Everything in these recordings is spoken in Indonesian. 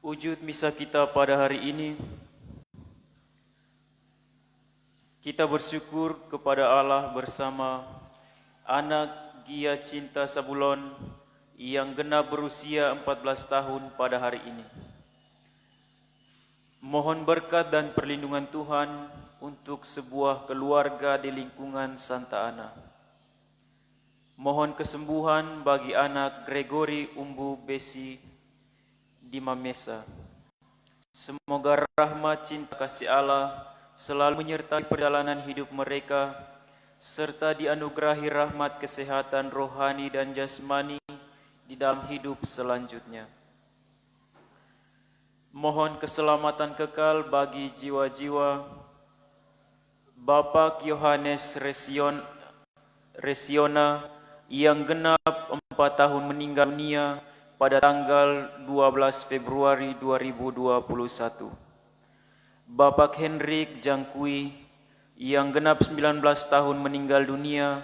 Wujud misa kita pada hari ini, kita bersyukur kepada Allah bersama anak Gia Cinta Sabulon yang genap berusia 14 tahun pada hari ini. Mohon berkat dan perlindungan Tuhan untuk sebuah keluarga di lingkungan Santa Ana. Mohon kesembuhan bagi anak Gregory Umbu Besi di Mamesa. Semoga rahmat cinta kasih Allah selalu menyertai perjalanan hidup mereka, serta dianugerahi rahmat kesehatan rohani dan jasmani di dalam hidup selanjutnya. Mohon keselamatan kekal bagi jiwa-jiwa Bapak Yohanes Resiona yang genap 4 tahun meninggal dunia pada tanggal 12 Februari 2021. Bapak Hendrik Jangkui yang genap 19 tahun meninggal dunia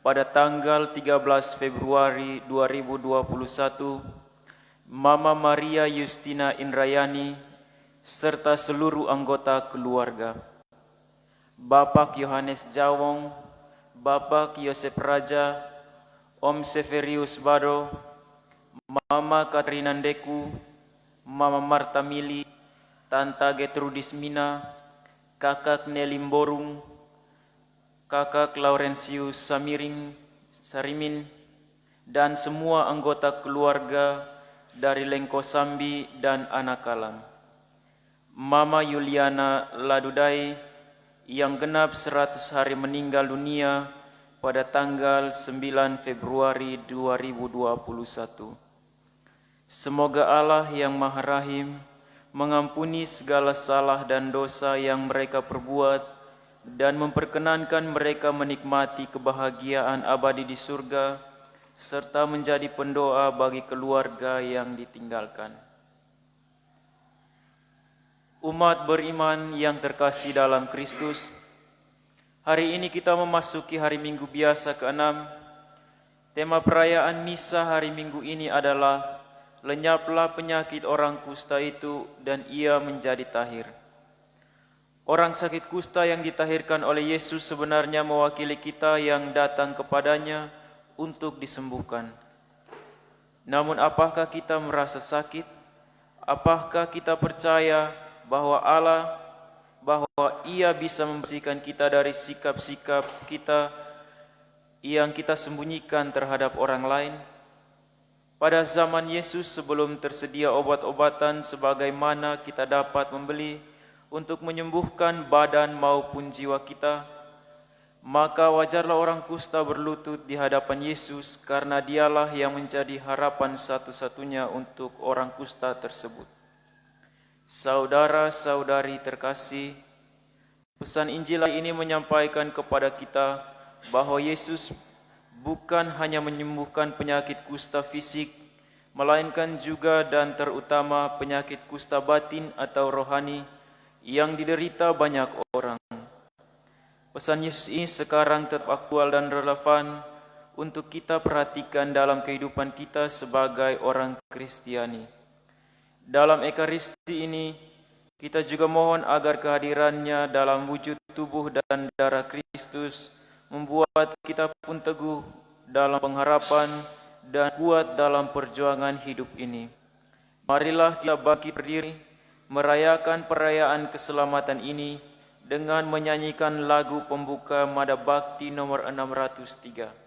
pada tanggal 13 Februari 2021. Mama Maria Justina Indrayani serta seluruh anggota keluarga. Bapak Yohanes Jawong, Bapak Yosef Raja, Om Severius Bado, Mama Katrina Ndeku, Mama Marta Mili, Tanta Getrudis Mina, Kakak Nelly Borung, Kakak Laurentius Sarimin, dan semua anggota keluarga dari Lengko Sambi dan Anakalam. Mama Yuliana Ladudai yang genap 100 hari meninggal dunia pada tanggal 9 Februari 2021. Semoga Allah yang Maha Rahim mengampuni segala salah dan dosa yang mereka perbuat dan memperkenankan mereka menikmati kebahagiaan abadi di surga, serta menjadi pendoa bagi keluarga yang ditinggalkan. Umat beriman yang terkasih dalam Kristus, hari ini kita memasuki hari Minggu biasa ke-6. Tema perayaan misa hari Minggu ini adalah lenyaplah penyakit orang kusta itu dan ia menjadi tahir. Orang sakit kusta yang ditahirkan oleh Yesus sebenarnya mewakili kita yang datang kepadanya untuk disembuhkan. Namun apakah kita merasa sakit? Apakah kita percaya bahwa Ia bisa membersihkan kita dari sikap-sikap kita yang kita sembunyikan terhadap orang lain? Pada zaman Yesus, sebelum tersedia obat-obatan sebagaimana kita dapat membeli untuk menyembuhkan badan maupun jiwa kita, maka wajarlah orang kusta berlutut di hadapan Yesus karena dialah yang menjadi harapan satu-satunya untuk orang kusta tersebut. Saudara-saudari terkasih, pesan Injil ini menyampaikan kepada kita bahwa Yesus bukan hanya menyembuhkan penyakit kusta fisik, melainkan juga dan terutama penyakit kusta batin atau rohani yang diderita banyak orang. Pesan Yesus ini sekarang tetap aktual dan relevan untuk kita perhatikan dalam kehidupan kita sebagai orang Kristiani. Dalam Ekaristi ini, kita juga mohon agar kehadirannya dalam wujud tubuh dan darah Kristus membuat kita pun teguh dalam pengharapan dan kuat dalam perjuangan hidup ini. Marilah kita bangkit berdiri, merayakan perayaan keselamatan ini dengan menyanyikan lagu pembuka Mada Bakti nomor 603.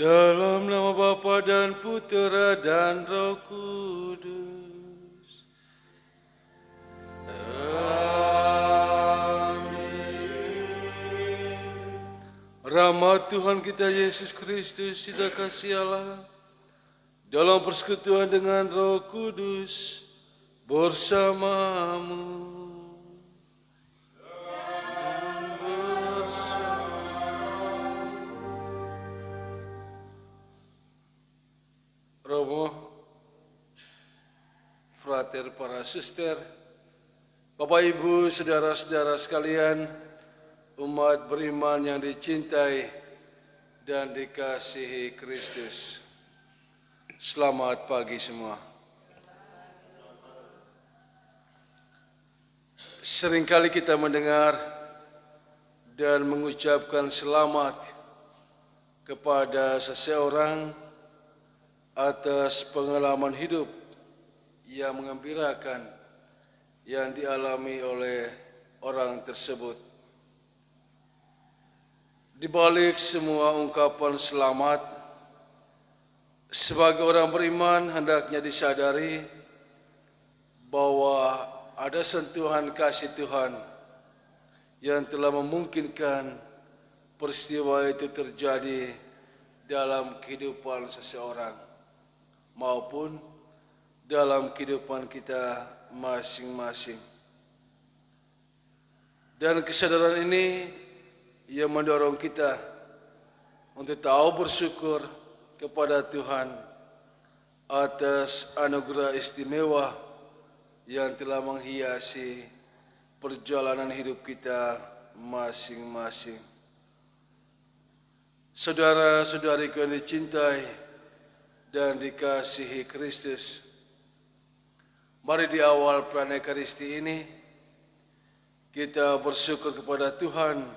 Dalam nama Bapa dan Putera dan Roh Kudus. Amin. Rahmat Tuhan kita Yesus Kristus, cinta kasih Allah, dalam persekutuan dengan Roh Kudus, bersamamu. Romo, frater, para suster, Bapak Ibu, saudara-saudara sekalian, umat beriman yang dicintai dan dikasihi Kristus. Selamat pagi semua. Seringkali kita mendengar dan mengucapkan selamat kepada seseorang atas pengalaman hidup yang mengembirakan yang dialami oleh orang tersebut. Di balik semua ungkapan selamat, sebagai orang beriman hendaknya disadari bahwa ada sentuhan kasih Tuhan yang telah memungkinkan peristiwa itu terjadi dalam kehidupan seseorang maupun dalam kehidupan kita masing-masing. Dan kesadaran ini yang mendorong kita untuk tahu bersyukur kepada Tuhan atas anugerah istimewa yang telah menghiasi perjalanan hidup kita masing-masing. Saudara-saudariku yang dicintai dan dikasihi Kristus, mari di awal perayaan Ekaristi ini kita bersyukur kepada Tuhan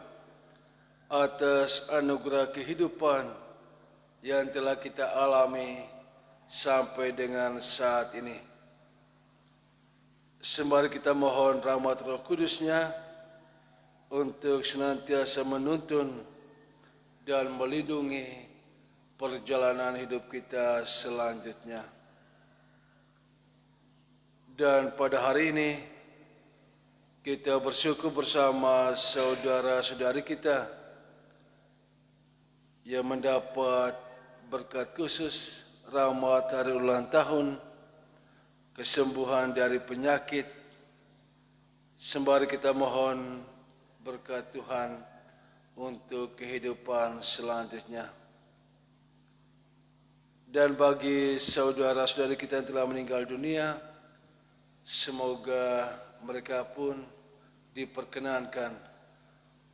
atas anugerah kehidupan yang telah kita alami sampai dengan saat ini. Sembari kita mohon rahmat Roh Kudus-Nya untuk senantiasa menuntun dan melindungi perjalanan hidup kita selanjutnya. Dan pada hari ini kita bersyukur bersama saudara-saudari kita yang mendapat berkat khusus rahmat hari ulang tahun, kesembuhan dari penyakit. Sembari kita mohon berkat Tuhan untuk kehidupan selanjutnya. Dan bagi saudara-saudari kita yang telah meninggal dunia, semoga mereka pun diperkenankan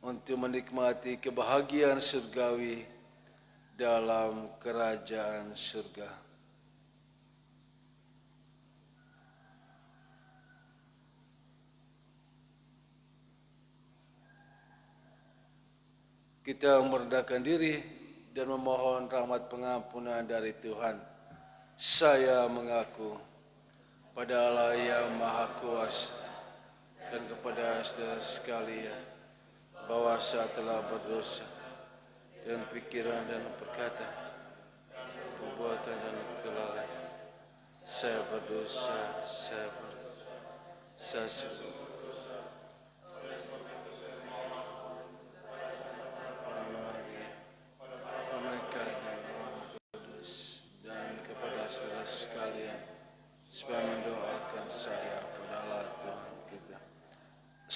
untuk menikmati kebahagiaan surgawi dalam kerajaan surga. Kita merendahkan diri dan memohon rahmat pengampunan dari Tuhan. Saya mengaku pada Allah yang Maha Kuasa dan kepada saudara sekalian bahwa saya telah berdosa dengan pikiran dan perkataan, perbuatan dan kelalaian. Saya berdosa, saya sungguh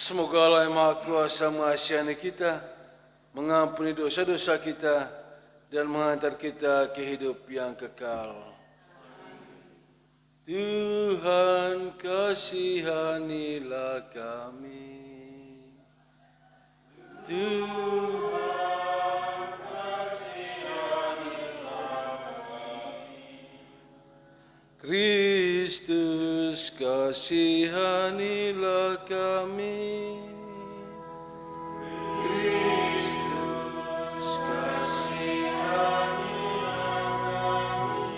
semoga Allah yang Maha Kuasa mengasihani kita, mengampuni dosa-dosa kita, dan menghantar kita ke hidup yang kekal. Tuhan kasihanilah kami. Tuhan kasihanilah kami. Kristus kasihanilah kami. Kristus kasihanilah kami.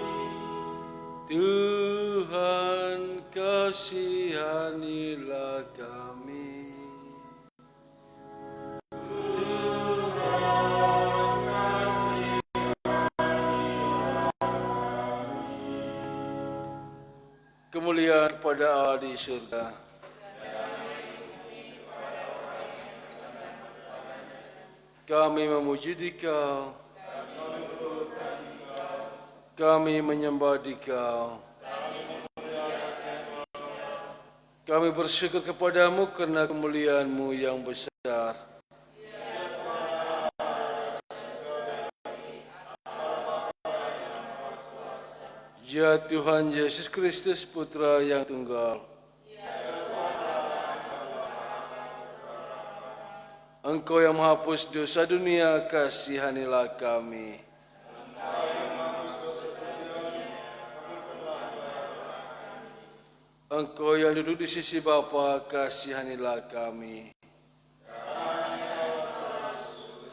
Tuhan kasihanilah kami. Tuhan kasihanilah kemuliaan kepada Allah di surga. Kami memuji Dikau, kami menyembah Dikau, kami bersyukur kepadamu karena kemuliaan-Mu yang besar. Ya Tuhan Yesus Kristus, Putra yang tunggal, Engkau yang menghapus dosa dunia, kasihanilah kami. Engkau yang duduk di sisi Bapa, kasihanilah kami.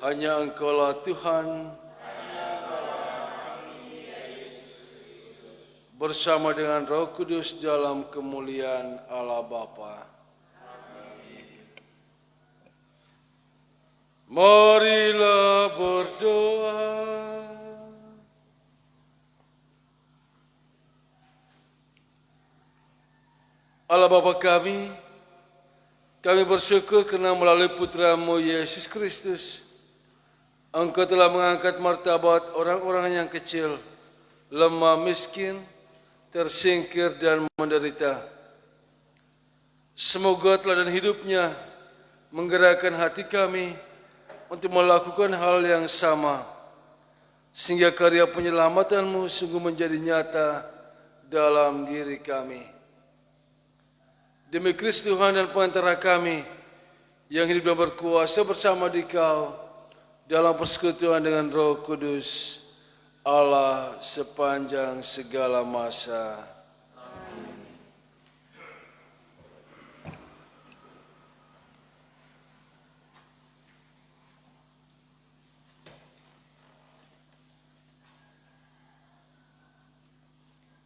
Hanya Engkaulah Tuhan, bersama dengan Roh Kudus dalam kemuliaan Allah Bapa. Marilah berdoa. Allah Bapa kami bersyukur kerana melalui Putra-Mu Yesus Kristus, Engkau telah mengangkat martabat orang-orang yang kecil, lemah, miskin, tersingkir dan menderita. Semoga teladan hidupnya menggerakkan hati kami untuk melakukan hal yang sama, sehingga karya penyelamatan-Mu sungguh menjadi nyata dalam diri kami. Demi Kristus Tuhan dan Pengantara kami, yang hidup dan berkuasa bersama Dikau dalam persekutuan dengan Roh Kudus, Allah sepanjang segala masa.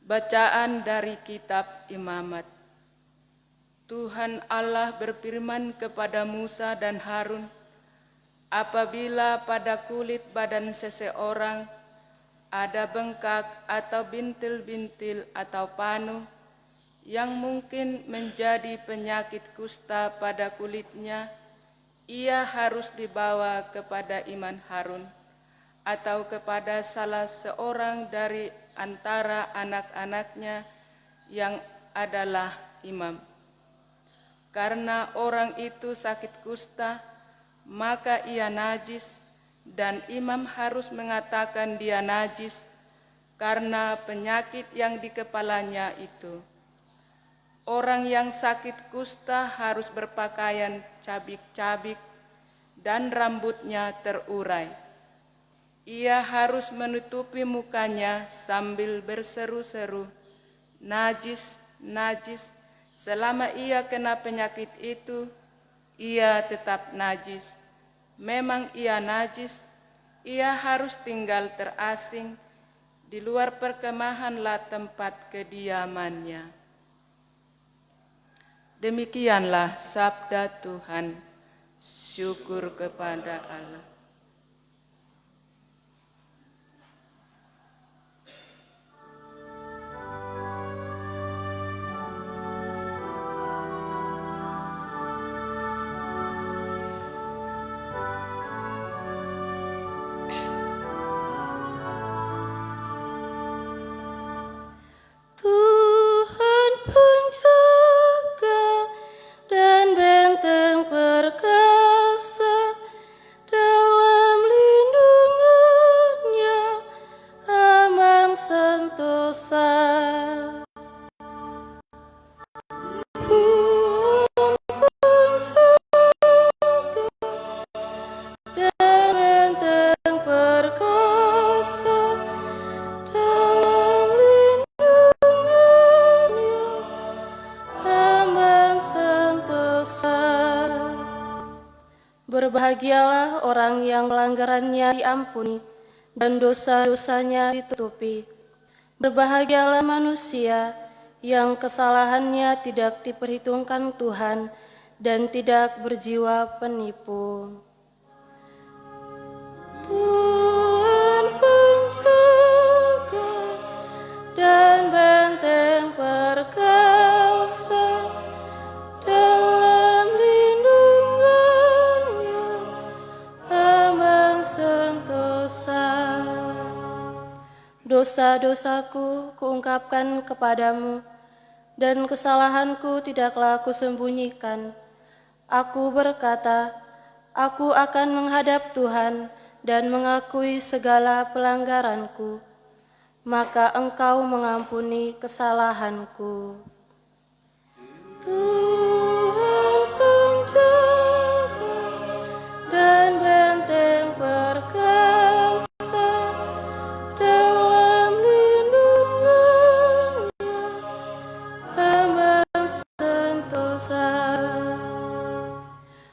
Bacaan dari Kitab Imamat. Tuhan Allah berfirman kepada Musa dan Harun, apabila pada kulit badan seseorang ada bengkak atau bintil-bintil atau panu yang mungkin menjadi penyakit kusta pada kulitnya, ia harus dibawa kepada imam Harun atau kepada salah seorang dari antara anak-anaknya yang adalah imam. Karena orang itu sakit kusta, maka ia najis, dan imam harus mengatakan dia najis karena penyakit yang di kepalanya itu. Orang yang sakit kusta harus berpakaian cabik-cabik dan rambutnya terurai. Ia harus menutupi mukanya sambil berseru-seru, najis, najis. Selama ia kena penyakit itu, ia tetap najis. Memang ia najis, ia harus tinggal terasing, di luar perkemahanlah tempat kediamannya. Demikianlah sabda Tuhan, syukur kepada Allah. Berbahagialah orang yang pelanggarannya diampuni dan dosa-dosanya ditutupi. Berbahagialah manusia yang kesalahannya tidak diperhitungkan Tuhan dan tidak berjiwa penipu. Tuhan penjaga dan benteng perkasa. Dosa-dosaku kuungkapkan kepadamu, dan kesalahanku tidaklah kusembunyikan. Aku berkata, aku akan menghadap Tuhan dan mengakui segala pelanggaranku, maka Engkau mengampuni kesalahanku. Tuhan penjaga dan benteng perkasa, dalam lindungannya hamba sentosa.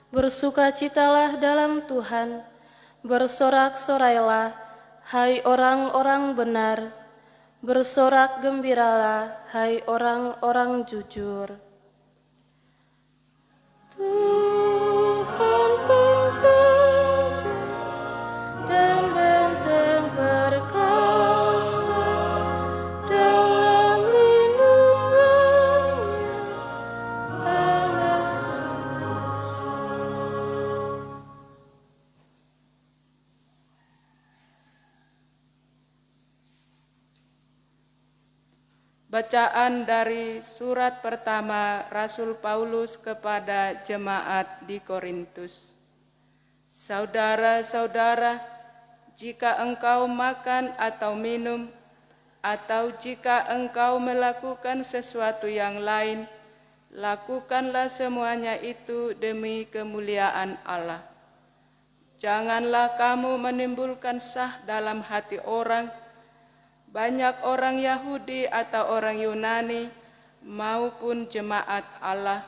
Bersukacitalah dalam Tuhan, bersorak-sorailah, hai orang-orang benar, bersorak gembiralah, hai orang-orang jujur. Tuhan penjaga dan benteng perkasa, dalam lindungannya hamba sentosa. Bacaan dari surat pertama Rasul Paulus kepada jemaat di Korintus. Saudara-saudara, jika engkau makan atau minum, atau jika engkau melakukan sesuatu yang lain, lakukanlah semuanya itu demi kemuliaan Allah. Janganlah kamu menimbulkan sah dalam hati orang, banyak orang Yahudi atau orang Yunani maupun jemaat Allah,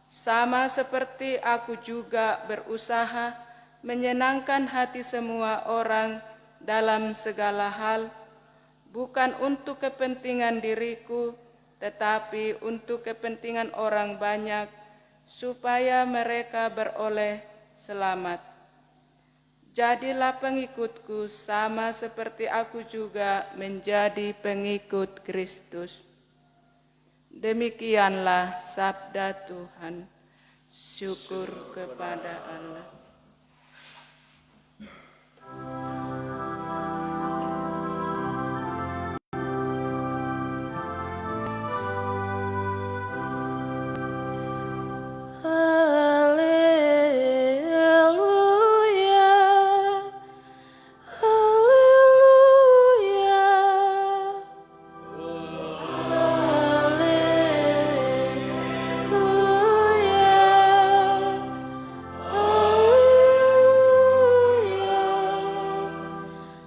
sama seperti aku juga berusaha menyenangkan hati semua orang dalam segala hal, bukan untuk kepentingan diriku, tetapi untuk kepentingan orang banyak, supaya mereka beroleh selamat. Jadilah pengikutku sama seperti aku juga menjadi pengikut Kristus. Demikianlah sabda Tuhan. Syukur kepada Allah.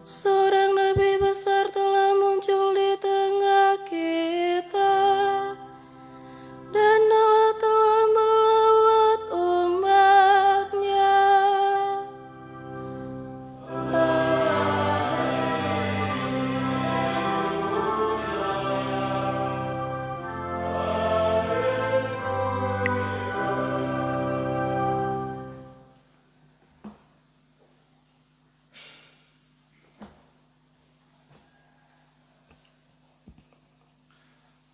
Seorang nabi besar telah muncul di tengah kita, dan Allah telah melawat umat-Nya.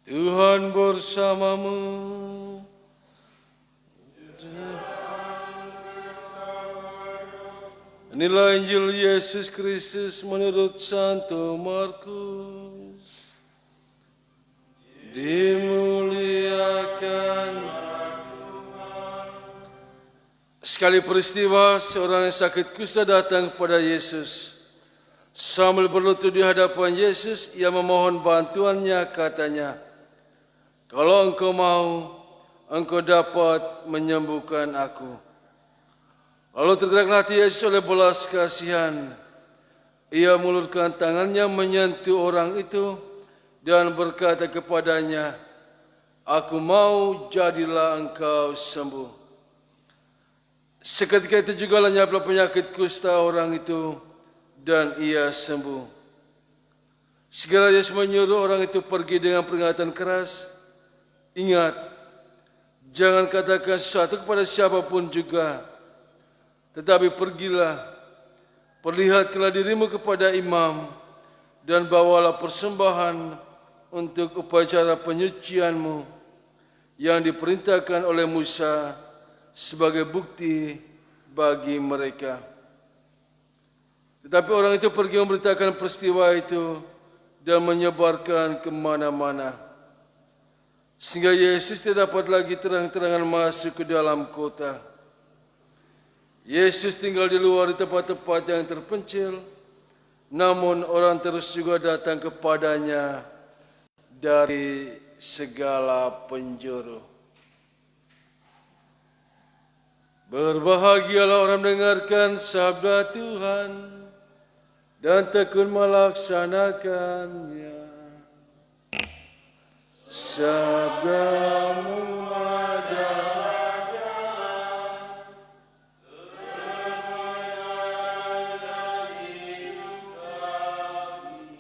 Tuhan bersamamu. Inilah Injil Yesus Kristus menurut Santo Markus. Dimuliakan. Sekali peristiwa, seorang yang sakit kusta datang kepada Yesus. Sambil berlutut di hadapan Yesus, ia memohon bantuannya, katanya, "Kalau engkau mau, engkau dapat menyembuhkan aku." Lalu tergeraklah hati Yesus oleh belas kasihan. Ia mengulurkan tangannya menyentuh orang itu dan berkata kepadanya, "Aku mau, jadilah engkau sembuh." Seketika itu juga lenyaplah penyakit kusta orang itu dan ia sembuh. Segera Yesus menyuruh orang itu pergi dengan peringatan keras, "Ingat, jangan katakan sesuatu kepada siapapun juga, tetapi pergilah, perlihatkanlah dirimu kepada imam, dan bawalah persembahan untuk upacara penyucianmu yang diperintahkan oleh Musa sebagai bukti bagi mereka." Tetapi orang itu pergi memberitakan peristiwa itu dan menyebarkan kemana-mana. Sehingga Yesus tidak dapat lagi terang-terangan masuk ke dalam kota. Yesus tinggal di luar di tempat-tempat yang terpencil, namun orang terus juga datang kepadanya dari segala penjuru. Berbahagialah orang mendengarkan sabda Tuhan dan tekun melaksanakannya. Sabdamu adalah jalan, kebenaran dan hidup kami.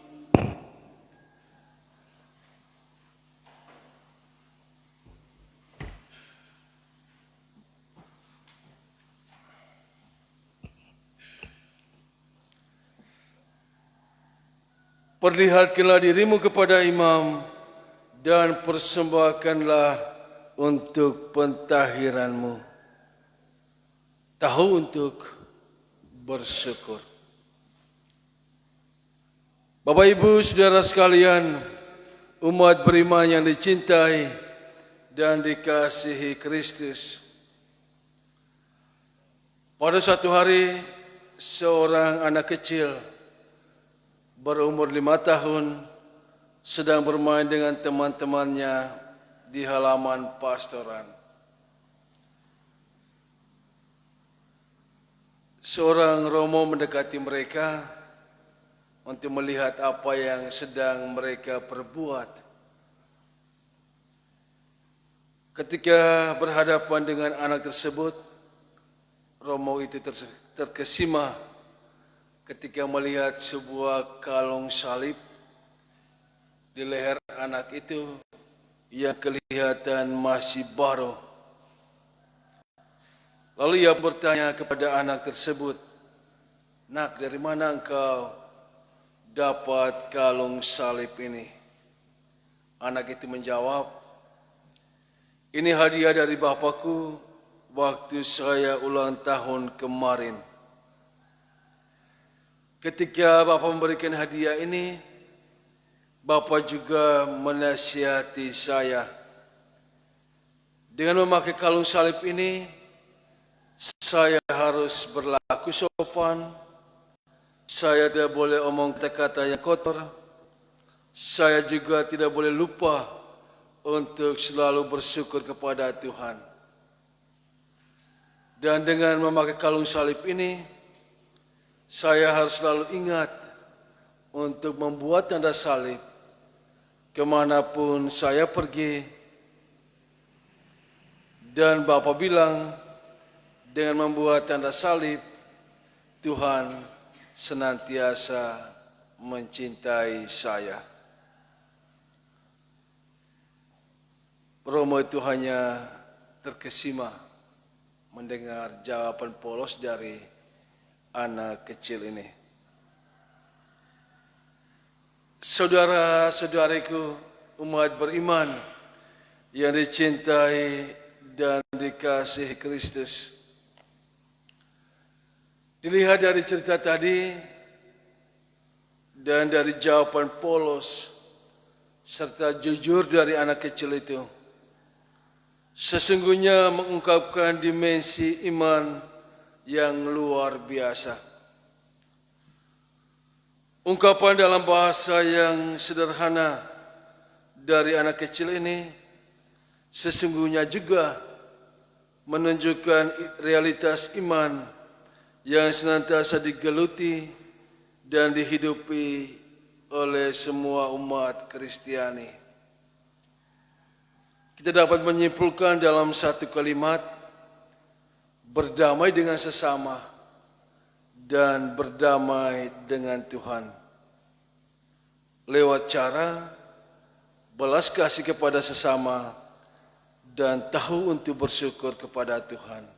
Perlihatkanlah dirimu kepada imam dan persembahkanlah untuk pentahiranmu. Tahu untuk bersyukur. Bapak Ibu Saudara sekalian, umat beriman yang dicintai dan dikasihi Kristus. Pada suatu hari, seorang anak kecil berumur 5 tahun sedang bermain dengan teman-temannya di halaman pastoran. Seorang romo mendekati mereka untuk melihat apa yang sedang mereka perbuat. Ketika berhadapan dengan anak tersebut, romo itu terkesima ketika melihat sebuah kalung salib di leher anak itu yang kelihatan masih baru. Lalu ia bertanya kepada anak tersebut, "Nak, dari mana engkau dapat kalung salib ini?" Anak itu menjawab, "Ini hadiah dari bapakku waktu saya ulang tahun kemarin. Ketika Bapak memberikan hadiah ini, Bapak juga menasihati saya. Dengan memakai kalung salib ini, saya harus berlaku sopan, saya tidak boleh omong kata-kata yang kotor, saya juga tidak boleh lupa untuk selalu bersyukur kepada Tuhan. Dan dengan memakai kalung salib ini, saya harus selalu ingat untuk membuat tanda salib kemanapun saya pergi." Dan Bapak bilang, dengan membuat tanda salib, Tuhan senantiasa mencintai saya. Romo itu hanya terkesima mendengar jawaban polos dari anak kecil ini. Saudara-saudariku, umat beriman yang dicintai dan dikasihi Kristus. Dilihat dari cerita tadi dan dari jawaban polos serta jujur dari anak kecil itu, sesungguhnya mengungkapkan dimensi iman yang luar biasa. Ungkapan dalam bahasa yang sederhana dari anak kecil ini sesungguhnya juga menunjukkan realitas iman yang senantiasa digeluti dan dihidupi oleh semua umat Kristiani. Kita dapat menyimpulkan dalam satu kalimat, berdamai dengan sesama dan berdamai dengan Tuhan. Lewat cara belas kasih kepada sesama dan tahu untuk bersyukur kepada Tuhan.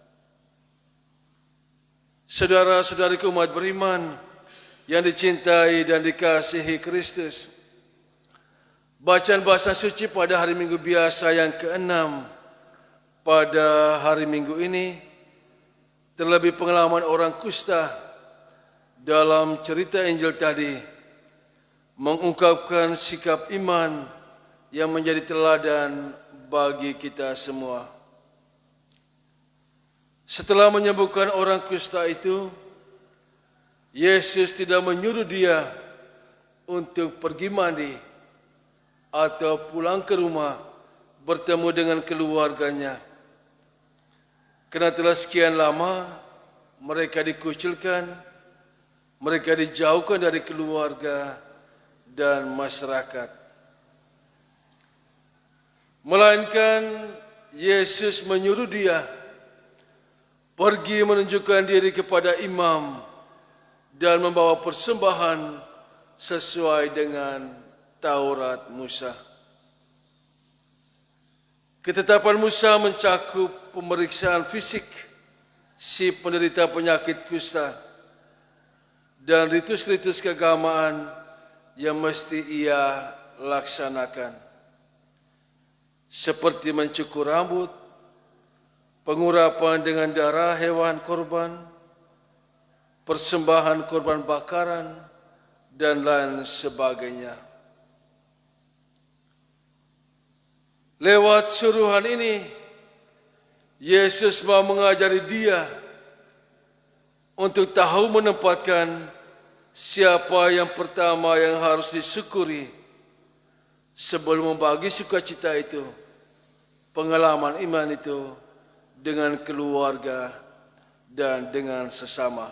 Saudara-saudariku umat beriman yang dicintai dan dikasihi Kristus, bacaan bahasa suci pada hari Minggu biasa yang ke-6 pada hari Minggu ini, terlebih pengalaman orang kusta dalam cerita Injil tadi, mengungkapkan sikap iman yang menjadi teladan bagi kita semua. Setelah menyembuhkan orang kusta itu, Yesus tidak menyuruh dia untuk pergi mandi atau pulang ke rumah bertemu dengan keluarganya. Karena telah sekian lama mereka dikucilkan, mereka dijauhkan dari keluarga dan masyarakat. Melainkan Yesus menyuruh dia pergi menunjukkan diri kepada imam dan membawa persembahan sesuai dengan Taurat Musa. Ketetapan Musa mencakup pemeriksaan fisik si penderita penyakit kusta dan ritus-ritus keagamaan yang mesti ia laksanakan, seperti mencukur rambut, pengurapan dengan darah hewan korban, persembahan korban bakaran, dan lain sebagainya. Lewat suruhan ini, Yesus mau mengajari dia untuk tahu menempatkan siapa yang pertama yang harus disyukuri sebelum membagi sukacita itu, pengalaman iman itu dengan keluarga dan dengan sesama.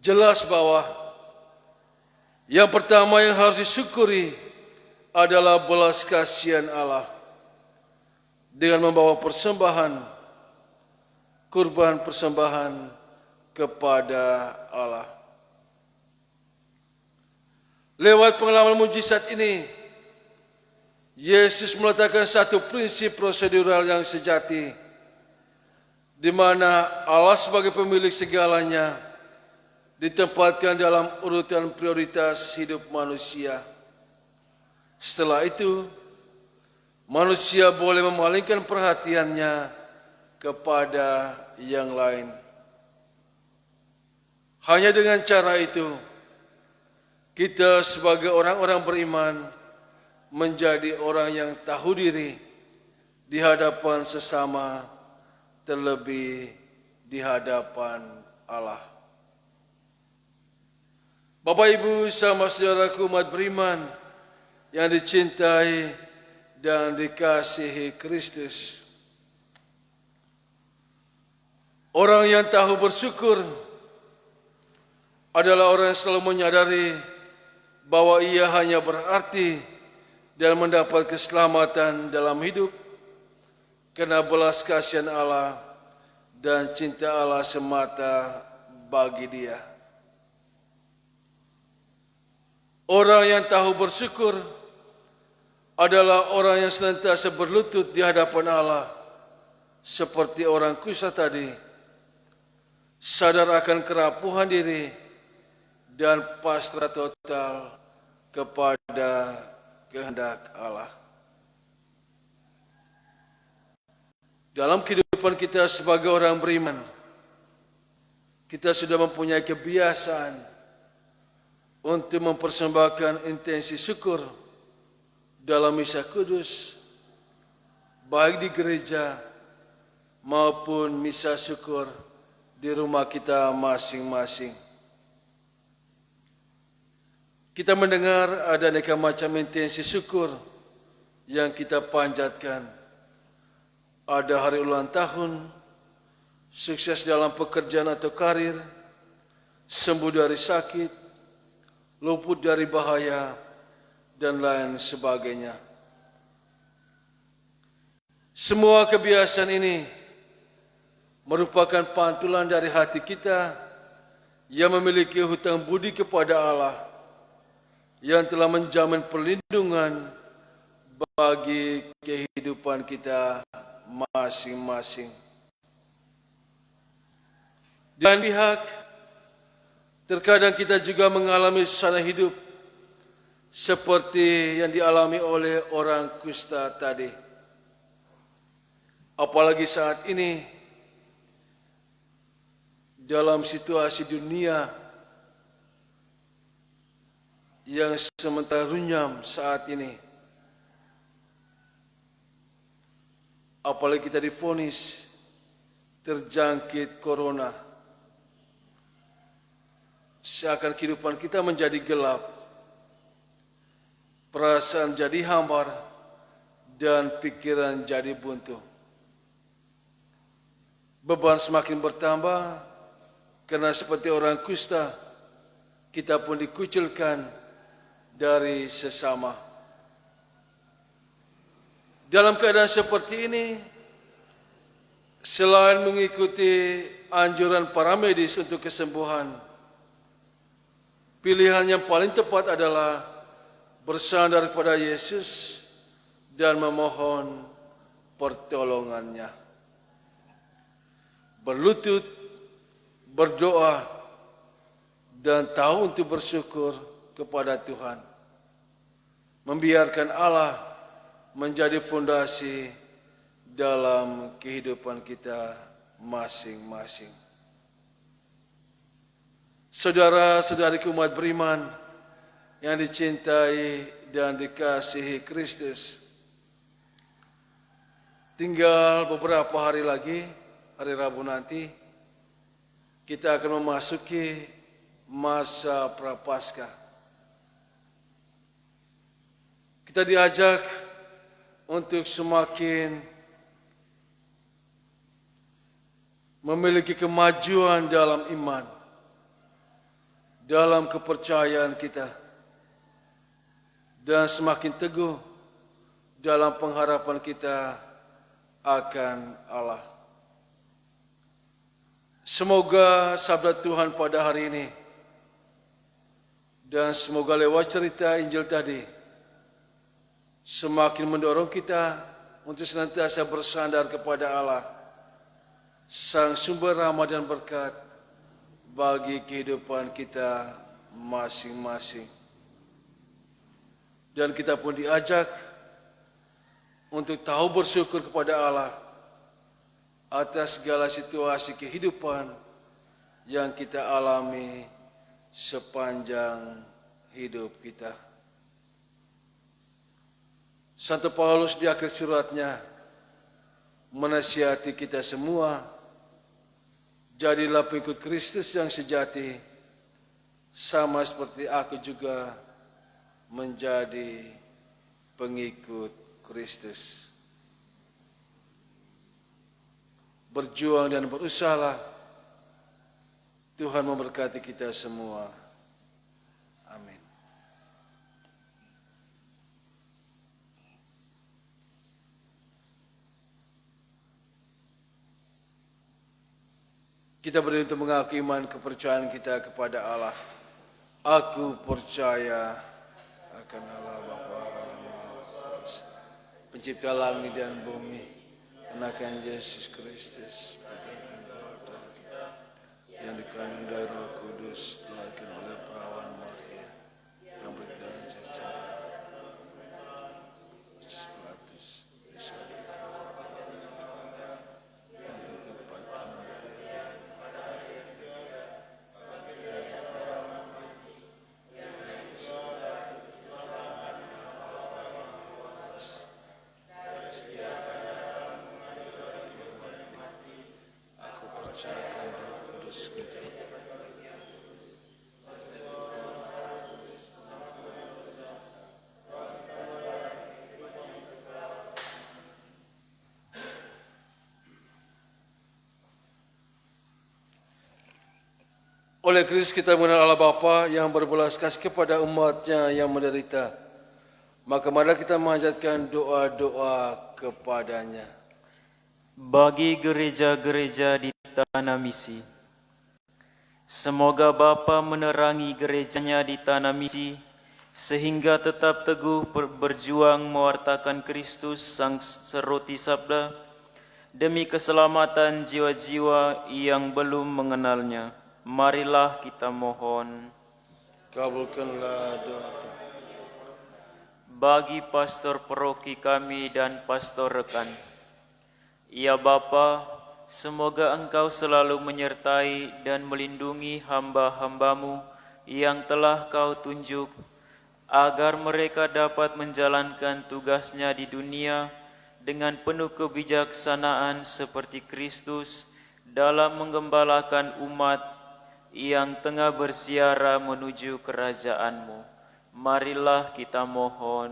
Jelas bahwa yang pertama yang harus disyukuri adalah belas kasihan Allah dengan membawa persembahan, kurban persembahan kepada Allah. Lewat pengalaman mujizat ini, Yesus meletakkan satu prinsip prosedural yang sejati, di mana Allah sebagai pemilik segalanya ditempatkan dalam urutan prioritas hidup manusia. Setelah itu, manusia boleh memalingkan perhatiannya kepada yang lain. Hanya dengan cara itu, kita sebagai orang-orang beriman menjadi orang yang tahu diri di hadapan sesama, terlebih di hadapan Allah. Bapak, Ibu, sama saudaraku umat beriman yang dicintai dan dikasihi Kristus. Orang yang tahu bersyukur adalah orang yang selalu menyadari bahwa ia hanya berarti dan mendapat keselamatan dalam hidup karena belas kasihan Allah dan cinta Allah semata bagi dia. Orang yang tahu bersyukur adalah orang yang senantiasa berlutut di hadapan Allah, seperti orang kusta tadi, sadar akan kerapuhan diri dan pasrah total kepada kehendak Allah. Dalam kehidupan kita sebagai orang beriman, kita sudah mempunyai kebiasaan untuk mempersembahkan intensi syukur dalam misa kudus, baik di gereja maupun misa syukur di rumah kita masing-masing. Kita mendengar ada aneka macam intensi syukur yang kita panjatkan. Ada hari ulang tahun, sukses dalam pekerjaan atau karir, sembuh dari sakit, luput dari bahaya, dan lain sebagainya. Semua kebiasaan ini merupakan pantulan dari hati kita yang memiliki hutang budi kepada Allah, yang telah menjamin perlindungan bagi kehidupan kita masing-masing. Di lain pihak, terkadang kita juga mengalami suasana hidup seperti yang dialami oleh orang kusta tadi. Apalagi saat ini, dalam situasi dunia yang sementara runyam saat ini. Apalagi kita divonis terjangkit corona. Seakan kehidupan kita menjadi gelap, perasaan jadi hambar, dan pikiran jadi buntu. Beban semakin bertambah, karena seperti orang kusta, kita pun dikucilkan dari sesama. Dalam keadaan seperti ini, selain mengikuti anjuran para medis untuk kesembuhan, pilihan yang paling tepat adalah bersandar kepada Yesus dan memohon pertolongannya. Berlutut, berdoa, dan tahu untuk bersyukur kepada Tuhan. Membiarkan Allah menjadi fondasi dalam kehidupan kita masing-masing. Saudara-saudariku umat beriman yang dicintai dan dikasihi Kristus, tinggal beberapa hari lagi, hari Rabu nanti, kita akan memasuki masa Prapaskah. Kita diajak untuk semakin memiliki kemajuan dalam iman, dalam kepercayaan kita, dan semakin teguh dalam pengharapan kita akan Allah. Semoga sabda Tuhan pada hari ini dan semoga lewat cerita Injil tadi semakin mendorong kita untuk senantiasa bersandar kepada Allah, Sang sumber rahmat dan berkat bagi kehidupan kita masing-masing. Dan kita pun diajak untuk tahu bersyukur kepada Allah atas segala situasi kehidupan yang kita alami sepanjang hidup kita. Santo Paulus di akhir suratnya menasihati kita semua, jadilah pengikut Kristus yang sejati, sama seperti aku juga menjadi pengikut Kristus. Berjuang dan berusahalah, Tuhan memberkati kita semua. Amin. Kita berdiri untuk mengaku iman kepercayaan kita kepada Allah. Aku percaya akan Allah Bapa, Pencipta langit dan bumi, dan akan Yesus Kristus, yang dikandung dari Roh Kudus, dilahirkan oleh perawan Maria, yang berjalan secara Pilatus, oleh Kristus kita mengenal Allah Bapa yang berbelas kasih kepada umatnya yang menderita. Maka marilah kita memanjatkan doa-doa kepadanya. Bagi gereja-gereja di tanah misi, semoga Bapa menerangi gerejanya di tanah misi, sehingga tetap teguh berjuang mewartakan Kristus Sang Seroti Sabda, demi keselamatan jiwa-jiwa yang belum mengenalnya. Marilah kita mohon. Kabulkanlah doa Bagi pastor paroki kami dan pastor rekan, ya Bapa, semoga Engkau selalu menyertai dan melindungi hamba-hambamu yang telah Kau tunjuk, agar mereka dapat menjalankan tugasnya di dunia dengan penuh kebijaksanaan seperti Kristus dalam menggembalakan umat yang tengah bersiara menuju kerajaan-Mu. Marilah kita mohon.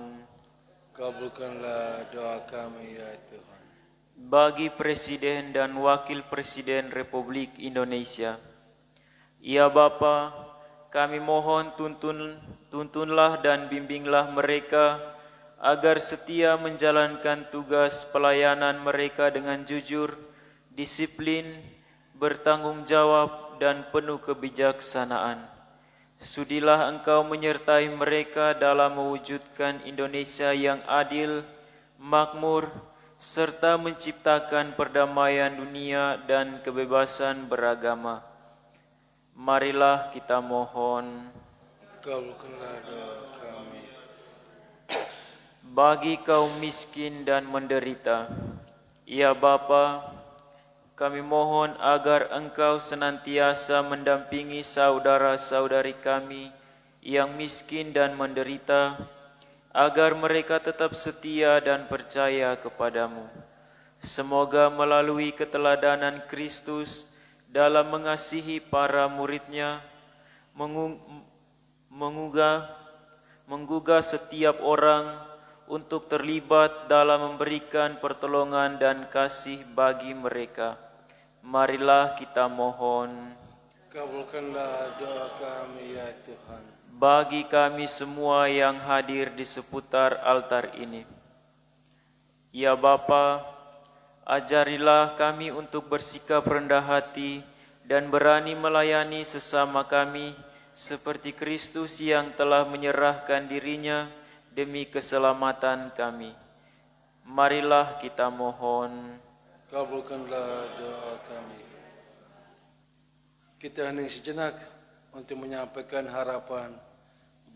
Kabulkanlah doa kami ya Tuhan. Bagi Presiden dan Wakil Presiden Republik Indonesia, ya Bapa, kami mohon tuntunlah dan bimbinglah mereka agar setia menjalankan tugas pelayanan mereka dengan jujur, disiplin, bertanggung jawab, dan penuh kebijaksanaan. Sudilah Engkau menyertai mereka dalam mewujudkan Indonesia yang adil, makmur, serta menciptakan perdamaian dunia dan kebebasan beragama. Marilah kita mohon. Kabulkanlah doa kami. Bagi kaum miskin dan menderita, ya Bapa, kami mohon agar Engkau senantiasa mendampingi saudara-saudari kami yang miskin dan menderita, agar mereka tetap setia dan percaya kepadamu. Semoga melalui keteladanan Kristus dalam mengasihi para muridnya, menggugah setiap orang untuk terlibat dalam memberikan pertolongan dan kasih bagi mereka. Marilah kita mohon. Kabulkanlah doa kami ya Tuhan. Bagi kami semua yang hadir di seputar altar ini, ya Bapa, ajarilah kami untuk bersikap rendah hati dan berani melayani sesama kami seperti Kristus yang telah menyerahkan dirinya demi keselamatan kami. Marilah kita mohon. Kabulkanlah doa kami. Kita hening sejenak untuk menyampaikan harapan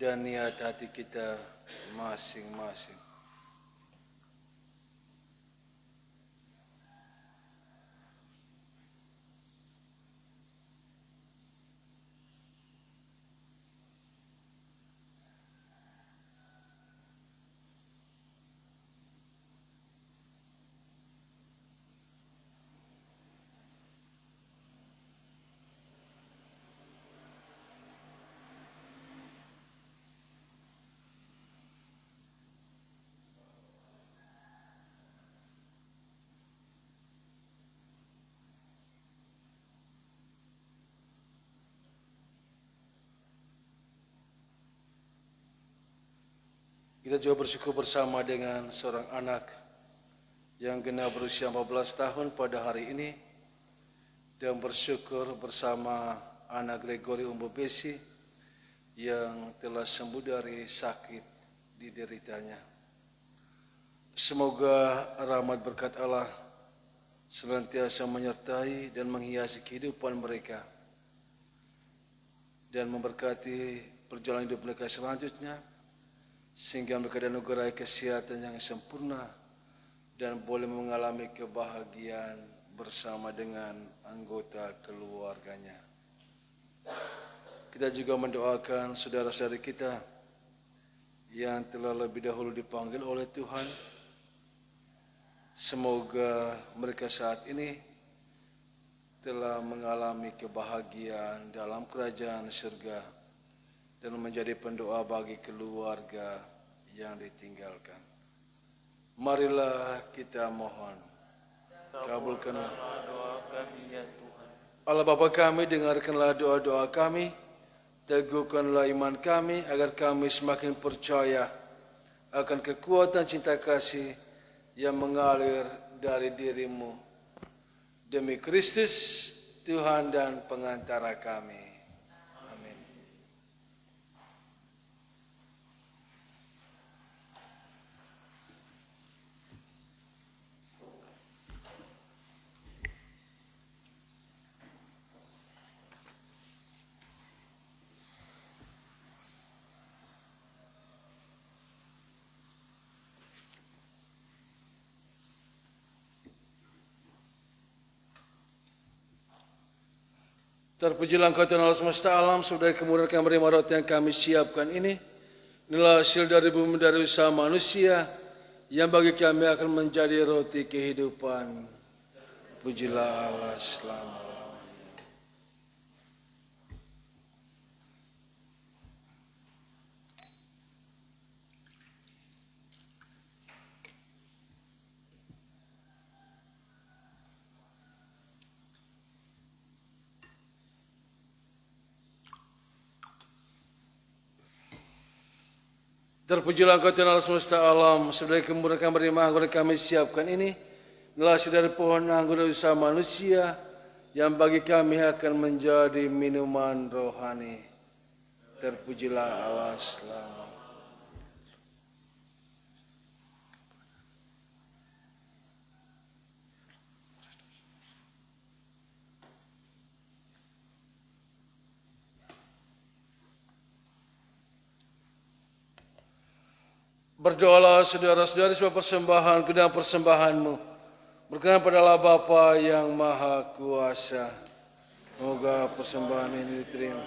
dan niat hati kita masing-masing. Kita juga bersyukur bersama dengan seorang anak yang genap berusia 14 tahun pada hari ini, dan bersyukur bersama anak Gregory Umbobesi yang telah sembuh dari sakit dideritanya. Semoga rahmat berkat Allah senantiasa menyertai dan menghiasi kehidupan mereka dan memberkati perjalanan hidup mereka selanjutnya, sehingga mereka dianugerai kesehatan yang sempurna dan boleh mengalami kebahagiaan bersama dengan anggota keluarganya. Kita juga mendoakan saudara-saudari kita yang telah lebih dahulu dipanggil oleh Tuhan. Semoga mereka saat ini telah mengalami kebahagiaan dalam kerajaan surga dan menjadi pendoa bagi keluarga yang ditinggalkan. Marilah kita mohon. Kabulkanlah doa kami ya Tuhan. Allah Bapa kami, dengarkanlah doa-doa kami, teguhkanlah iman kami agar kami semakin percaya akan kekuatan cinta kasih yang mengalir dari diri-Mu. Demi Kristus, Tuhan dan pengantara kami. Amin. Terpujilah Engkau Tuhan Allah semesta alam, saudara kemuliaan roti yang kami siapkan ini Inilah hasil dari bumi dari usaha manusia yang bagi kami akan menjadi roti kehidupan. Pujilah Allah selama. Terpujilah Engkau Tuhan Allah semesta alam, sebagai kemurahan beriman anggur yang kami siapkan ini, inilah hasil dari pohon anggur dari usaha manusia, yang bagi kami akan menjadi minuman rohani. Terpujilah Allah selama. Berdoalah saudara-saudari sebab persembahan dan persembahanmu berkenan pada Allah Bapa yang Maha Kuasa. Semoga persembahan ini diterima.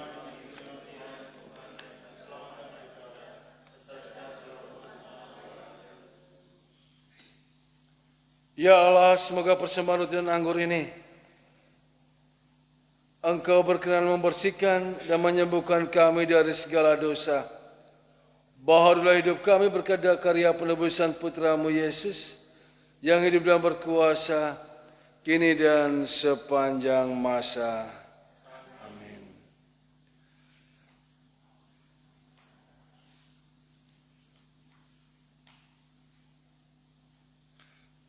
Ya Allah, semoga persembahan roti dan anggur ini Engkau berkenan membersihkan dan menyembuhkan kami dari segala dosa. Bahagialah hidup kami berkat karya penebusan Putramu Yesus yang hidup dan berkuasa kini dan sepanjang masa. Amin.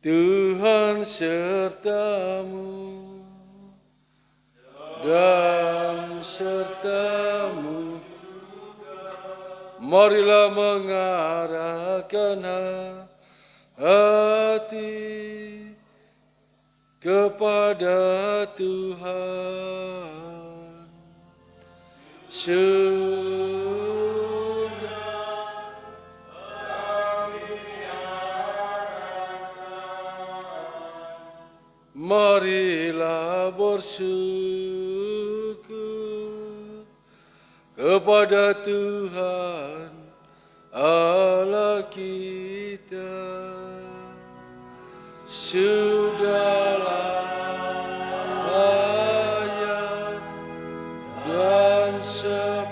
Tuhan sertamu dan sertamu. Marilah mengarahkan hati kepada Tuhan. Marilah bersyukur kepada Tuhan Allah kita. Sudahlah layak dan sepanjang.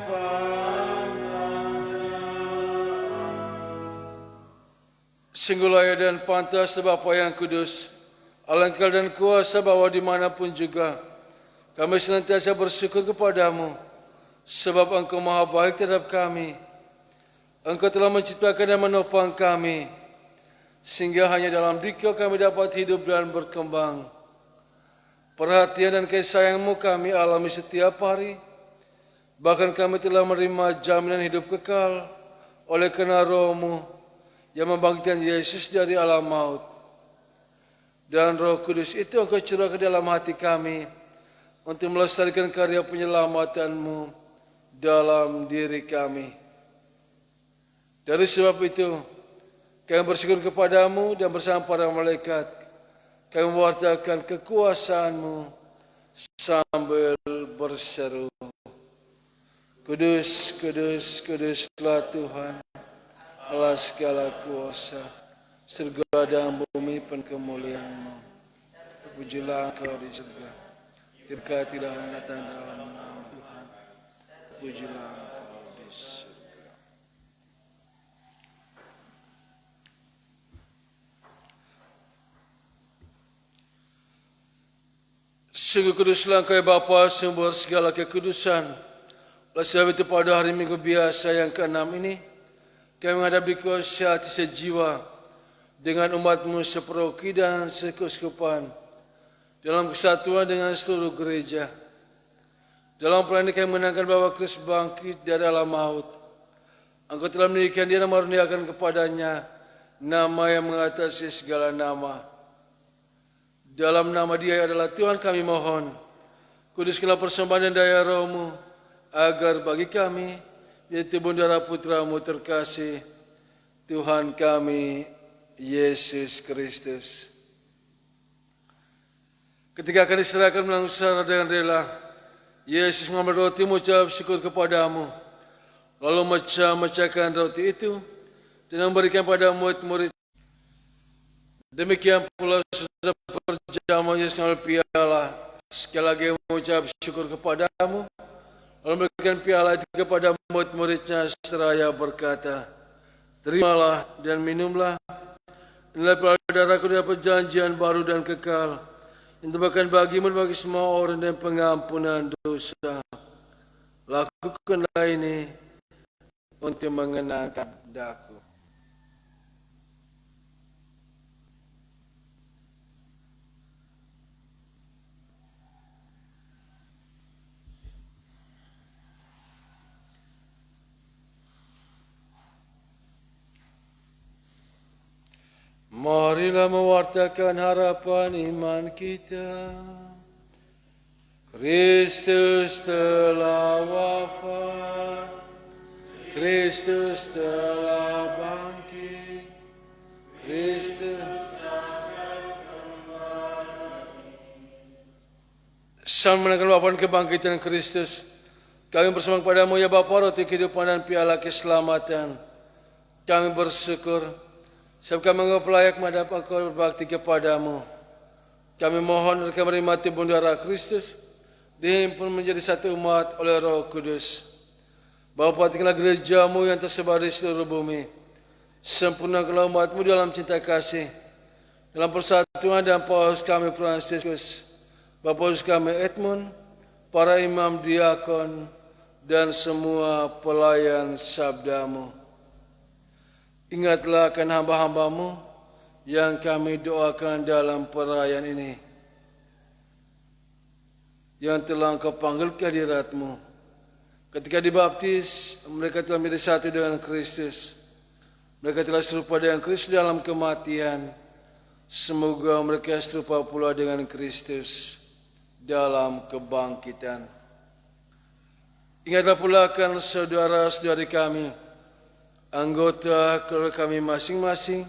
Sungguh layak dan pantas Bapa yang kudus, Allah Engkau dan kuasa bahwa dimanapun juga kami senantiasa bersyukur kepadamu, sebab Engkau maha baik terhadap kami. Engkau telah menciptakan dan menopang kami, sehingga hanya dalam Dikau kami dapat hidup dan berkembang. Perhatian dan kasih sayang-Mu kami alami setiap hari. Bahkan kami telah menerima jaminan hidup kekal oleh karena Roh-Mu yang membangkitkan Yesus dari alam maut. Dan Roh Kudus itu Engkau curahkan dalam hati kami untuk melestarikan karya penyelamatan-Mu dalam diri kami. Dari sebab itu, kami bersyukur kepadamu dan bersama para malaikat, kami mewartakan kekuasaan-Mu sambil berseru, Kudus, kudus, kuduslah Tuhan, Allah segala kuasa, surga dan bumi penuh kemuliaan-Mu. Pujilah Engkau di surga, berkatilah dan datang dalam nama Tuhan. Pujilah Engkau di surga. Sungguh kuduslah Engkau ya Bapa, sumber segala kekudusan. Oleh sebab itu pada hari Minggu biasa yang ke-6 ini, kami menghadap di Kau sehati sejiwa dengan umat-Mu separoki dan sekeuskupan dalam kesatuan dengan seluruh gereja. Dalam pelayanan kami menangkan bahwa Kristus bangkit dari alam maut. Engkau telah meninggikan Dia dan mengaruniakan kepadanya nama yang mengatasi segala nama. Dalam nama Dia adalah Tuhan kami mohon, kuduskanlah persembahan dan daya Roh-Mu, agar bagi kami, yaitu tubuh darah Putra-Mu terkasih, Tuhan kami, Yesus Kristus. Ketika akan diserahkan melalui secara dengan rela, Yesus mengambil roti mengucap syukur kepadamu, lalu mecah-mecahkan roti itu dan memberikan pada murid-murid. Demikian pula sudah berjamaah Yesus mengambil piala, sekali lagi mengucap syukur kepadamu, lalu memberikan piala itu kepada murid-muridnya seraya berkata, terimalah dan minumlah, inilah piala darahku dalam perjanjian baru dan kekal, yang diberikan bagimu dan bagi semua orang dan pengampunan dosa. Lakukanlah ini untuk mengenangkan daku. Marilah mewartakan harapan iman kita. Kristus telah wafat, Kristus telah bangkit, Kristus akan kembali. Sang menekan wafat kebangkitan Kristus, kami bersama kepadamu ya Bapa, roti kehidupan dan piala keselamatan. Kami bersyukur sebab kami menganggap layak mendapat berbakti kepadamu. Kami mohon agar kami menerima tubuh darah Kristus, dihimpun menjadi satu umat oleh Roh Kudus. Bapa, tinggallah gerejamu yang tersebar di seluruh bumi. Sempurnakanlah umatmu dalam cinta kasih, dalam persatuan dan Paus kami Fransiskus, Bapak kami Edmund, para imam diakon, dan semua pelayan sabdamu. Ingatlah akan hamba-hambamu yang kami doakan dalam perayaan ini, yang telah Engkau panggil ke hadirat-Mu. Ketika dibaptis, mereka telah menjadi satu dengan Kristus. Mereka telah serupa dengan Kristus dalam kematian. Semoga mereka serupa pula dengan Kristus dalam kebangkitan. Ingatlah pula akan saudara-saudari kami, anggota keluarga kami masing-masing,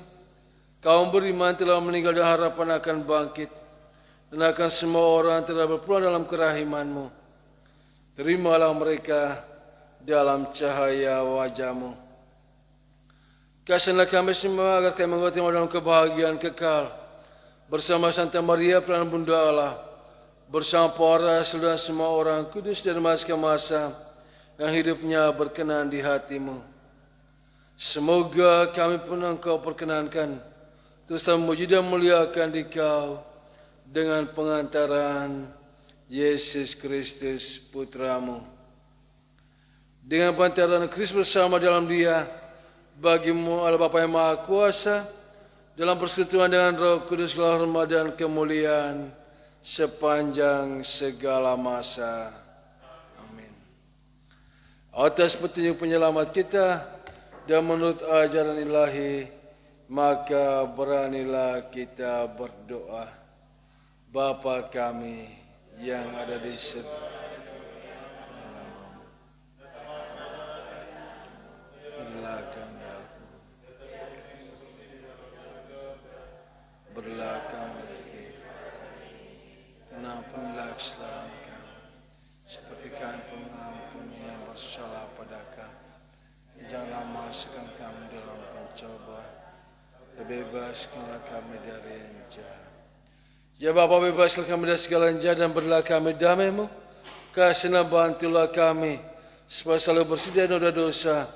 kaum beriman telah meninggal dan harapan akan bangkit, dan akan semua orang telah berpulang dalam kerahiman-Mu. Terimalah mereka dalam cahaya wajah-Mu. Kasihlah kami semua agar kami mengerti dalam kebahagiaan kekal, bersama Santa Maria Pelayan Bunda Allah, bersama para rasul dan semua orang kudus dari masa ke masa, yang hidupnya berkenan di hati-Mu. Semoga kami pun Engkau perkenankan terus memuji dan muliakan Dikau dengan pengantaran Yesus Kristus Putra-Mu. Dengan pantaran Kristus bersama dalam Dia, bagi-Mu Allah Bapa yang Maha Kuasa, dalam persekutuan dengan Roh Kudus, hormat dan kemuliaan sepanjang segala masa. Amin. Atas petunjuk penyelamat kita dan menurut ajaran ilahi, maka beranilah kita berdoa. Bapa kami yang ada di surga, berilah kehendak-Mu, berilah kami rezeki, ampunilah kesalahan kami, seperti kami pun mengampuni yang bersalah pada kami. Janganlah masukkan kami dalam pencobaan, bebaskanlah kami dari yang jahat. Ya Bapa, bebaskanlah kami dari segala yang jahat dan berilah kami damai-Mu. Kasihlah bantulah kami supaya selalu bersih dari noda dosa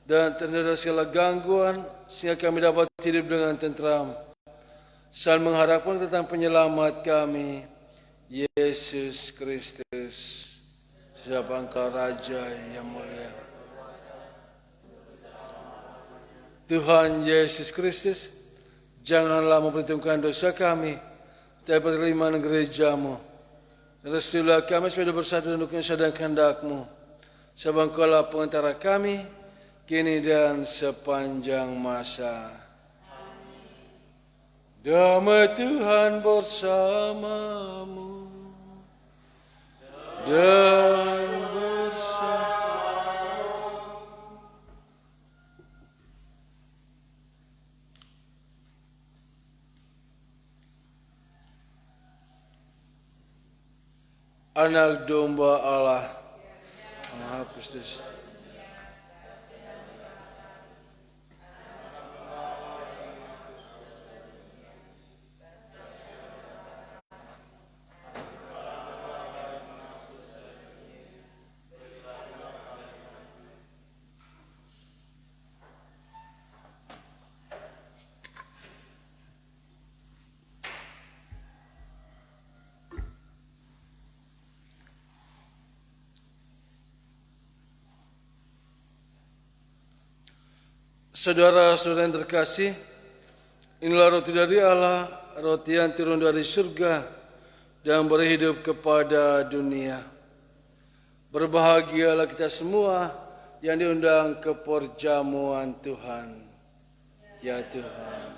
dan terhindar dari segala gangguan, sehingga kami dapat hidup dengan tentram sambil mengharapkan tentang penyelamat kami, Yesus Kristus. Sebab Engkau Raja yang mulia. Tuhan Yesus Kristus, janganlah memperhitungkan dosa kami, tapi terima gereja-Mu. Restulah kami supaya bersatu untuk dan kehendak-Mu. Sebab Engkau-lah pengantara kami, kini dan sepanjang masa. Damai Tuhan bersamamu dan Anak domba Allah menghapus dosa. Saudara-saudara yang terkasih, inilah roti dari Allah, roti yang turun dari surga dan berhidup kepada dunia. Berbahagialah kita semua yang diundang ke perjamuan Tuhan. Ya Tuhan.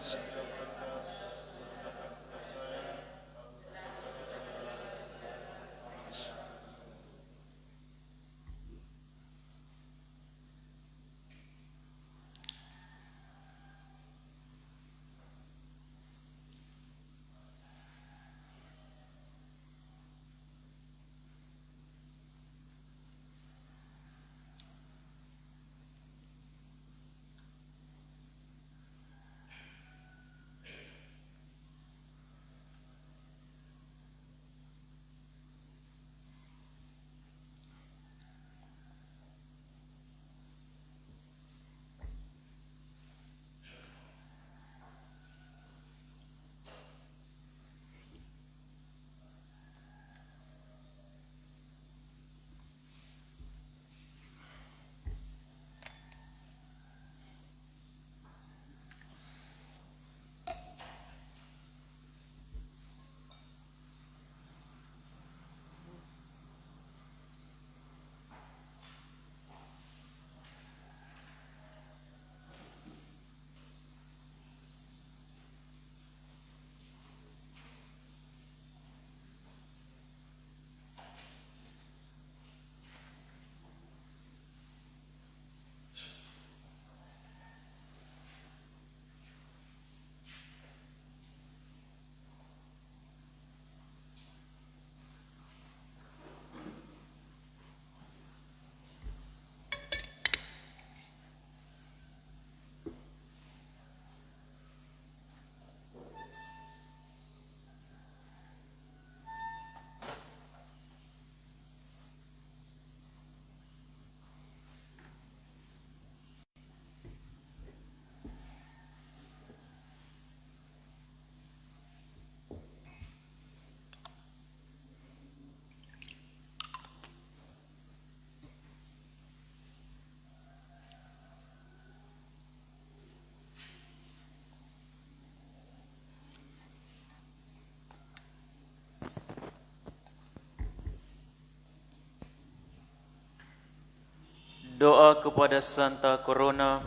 Doa kepada Santa Corona,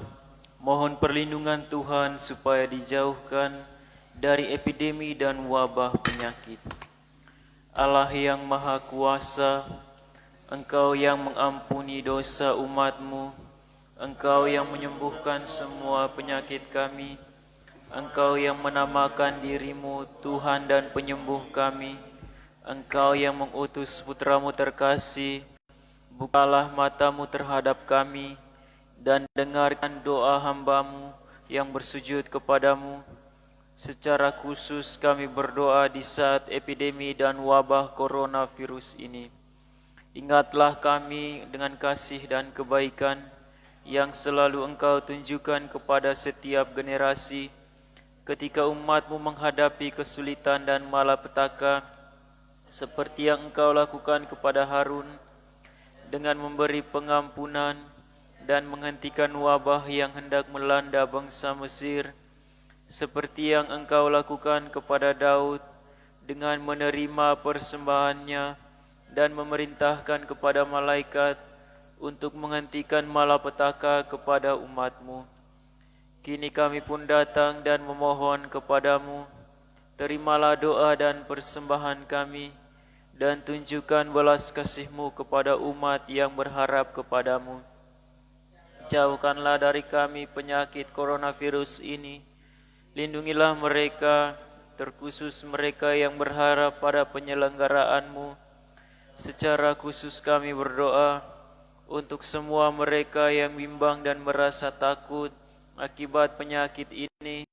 mohon perlindungan Tuhan supaya dijauhkan dari epidemi dan wabah penyakit. Allah yang Maha Kuasa, Engkau yang mengampuni dosa umat-Mu, Engkau yang menyembuhkan semua penyakit kami, Engkau yang menamakan diri-Mu Tuhan dan penyembuh kami, Engkau yang mengutus putra-Mu terkasih, bukalah mata-Mu terhadap kami, dan dengarkan doa hamba-Mu yang bersujud kepadamu. Secara khusus kami berdoa di saat epidemi dan wabah coronavirus ini. Ingatlah kami dengan kasih dan kebaikan yang selalu Engkau tunjukkan kepada setiap generasi ketika umat-Mu menghadapi kesulitan dan malapetaka, seperti yang Engkau lakukan kepada Harun dengan memberi pengampunan dan menghentikan wabah yang hendak melanda bangsa Mesir, seperti yang Engkau lakukan kepada Daud dengan menerima persembahannya dan memerintahkan kepada malaikat untuk menghentikan malapetaka kepada umat-Mu. Kini kami pun datang dan memohon kepadamu, terimalah doa dan persembahan kami, dan tunjukkan belas kasih-Mu kepada umat yang berharap kepadamu. Jauhkanlah dari kami penyakit coronavirus ini. Lindungilah mereka, terkhusus mereka yang berharap pada penyelenggaraan-Mu. Secara khusus kami berdoa untuk semua mereka yang bimbang dan merasa takut akibat penyakit ini,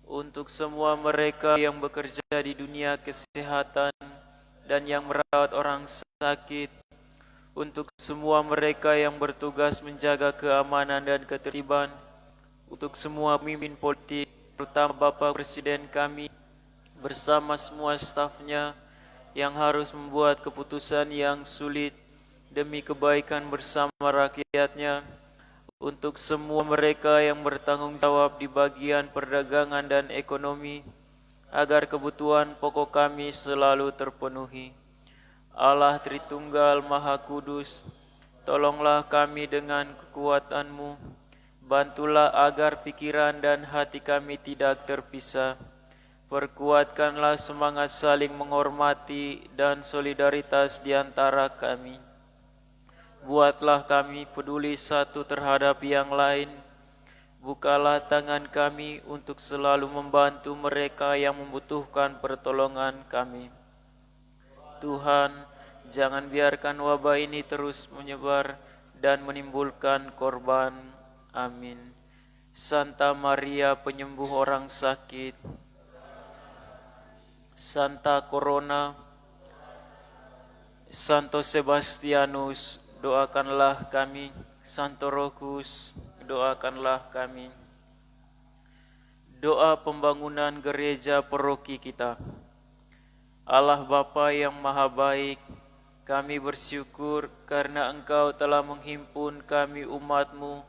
untuk semua mereka yang bekerja di dunia kesehatan dan yang merawat orang sakit, untuk semua mereka yang bertugas menjaga keamanan dan ketertiban, untuk semua pemimpin politik, terutama Bapak Presiden kami, bersama semua stafnya yang harus membuat keputusan yang sulit demi kebaikan bersama rakyatnya, untuk semua mereka yang bertanggung jawab di bagian perdagangan dan ekonomi, agar kebutuhan pokok kami selalu terpenuhi. Allah Tritunggal Maha Kudus, tolonglah kami dengan kekuatan-Mu, bantulah agar pikiran dan hati kami tidak terpisah. Perkuatkanlah semangat saling menghormati dan solidaritas di antara kami. Buatlah kami peduli satu terhadap yang lain. Bukalah tangan kami untuk selalu membantu mereka yang membutuhkan pertolongan kami. Tuhan, jangan biarkan wabah ini terus menyebar dan menimbulkan korban. Amin. Santa Maria, penyembuh orang sakit, Santa Corona, Santo Sebastianus, doakanlah kami. Santo Rochus, doakanlah kami. Doa pembangunan gereja paroki kita. Allah Bapa yang Maha Baik, kami bersyukur karena Engkau telah menghimpun kami umat-Mu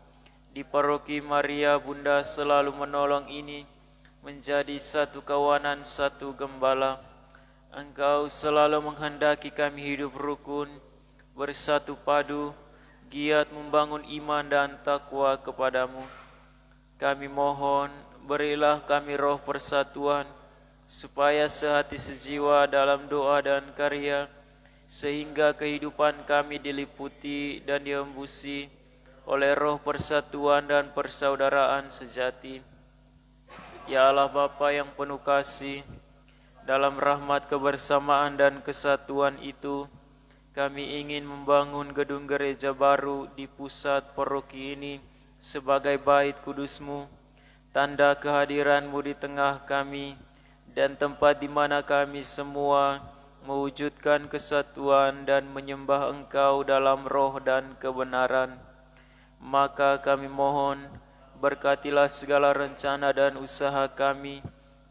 di paroki Maria Bunda Selalu Menolong ini menjadi satu kawanan, satu gembala. Engkau selalu menghendaki kami hidup rukun, bersatu padu, giat membangun iman dan takwa kepadamu. Kami mohon, berilah kami roh persatuan, supaya sehati sejiwa dalam doa dan karya, sehingga kehidupan kami diliputi dan diembusi oleh roh persatuan dan persaudaraan sejati. Ya Allah Bapa yang penuh kasih, dalam rahmat kebersamaan dan kesatuan itu, kami ingin membangun gedung gereja baru di pusat paroki ini sebagai bait kudus-Mu, tanda kehadiran-Mu di tengah kami, dan tempat di mana kami semua mewujudkan kesatuan dan menyembah Engkau dalam roh dan kebenaran. Maka kami mohon, berkatilah segala rencana dan usaha kami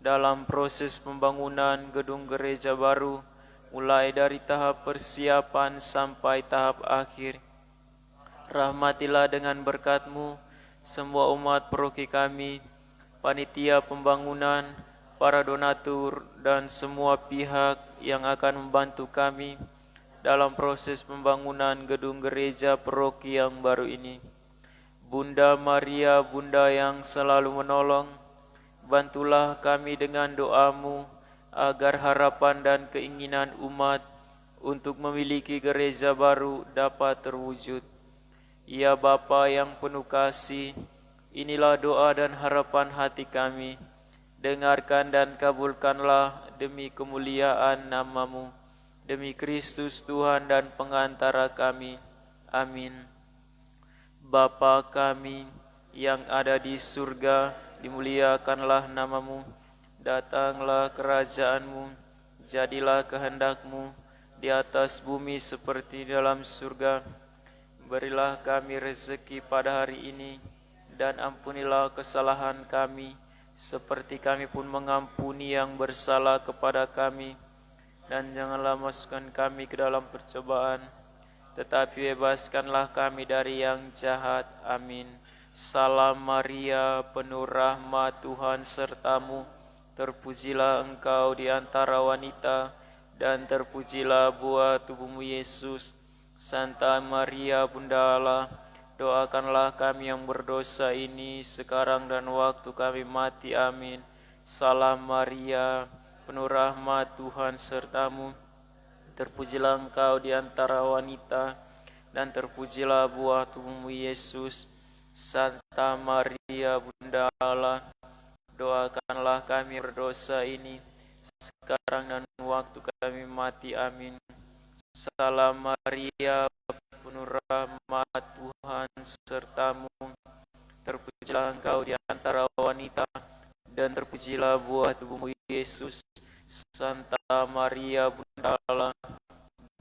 dalam proses pembangunan gedung gereja baru, mulai dari tahap persiapan sampai tahap akhir. Rahmatilah dengan berkat-Mu semua umat paroki kami, panitia pembangunan, para donatur, dan semua pihak yang akan membantu kami dalam proses pembangunan gedung gereja paroki yang baru ini. Bunda Maria, Bunda yang selalu menolong, bantulah kami dengan doa-Mu agar harapan dan keinginan umat untuk memiliki gereja baru dapat terwujud. Ya Bapa yang penuh kasih, inilah doa dan harapan hati kami. Dengarkan dan kabulkanlah demi kemuliaan nama-Mu, demi Kristus Tuhan dan pengantara kami. Amin. Bapa kami yang ada di surga, dimuliakanlah nama-Mu, datanglah kerajaan-Mu, jadilah kehendak-Mu di atas bumi seperti dalam surga. Berilah kami rezeki pada hari ini, dan ampunilah kesalahan kami, seperti kami pun mengampuni yang bersalah kepada kami. Dan janganlah masukkan kami ke dalam percobaan, tetapi bebaskanlah kami dari yang jahat. Amin. Salam Maria, penuh rahmat, Tuhan sertamu. Terpujilah engkau di antara wanita, dan terpujilah buah tubuhmu Yesus. Santa Maria, Bunda Allah, doakanlah kami yang berdosa ini sekarang dan waktu kami mati. Amin. Salam Maria, penuh rahmat, Tuhan sertamu. Terpujilah engkau di antara wanita, dan terpujilah buah tubuhmu Yesus. Santa Maria, Bunda Allah, doakanlah kami berdosa ini sekarang dan waktu kami mati. Amin. Salam Maria, penuh rahmat, Tuhan sertamu. Terpujilah engkau di antara wanita, dan terpujilah buah tubuhmu Yesus. Santa Maria, Bunda Allah,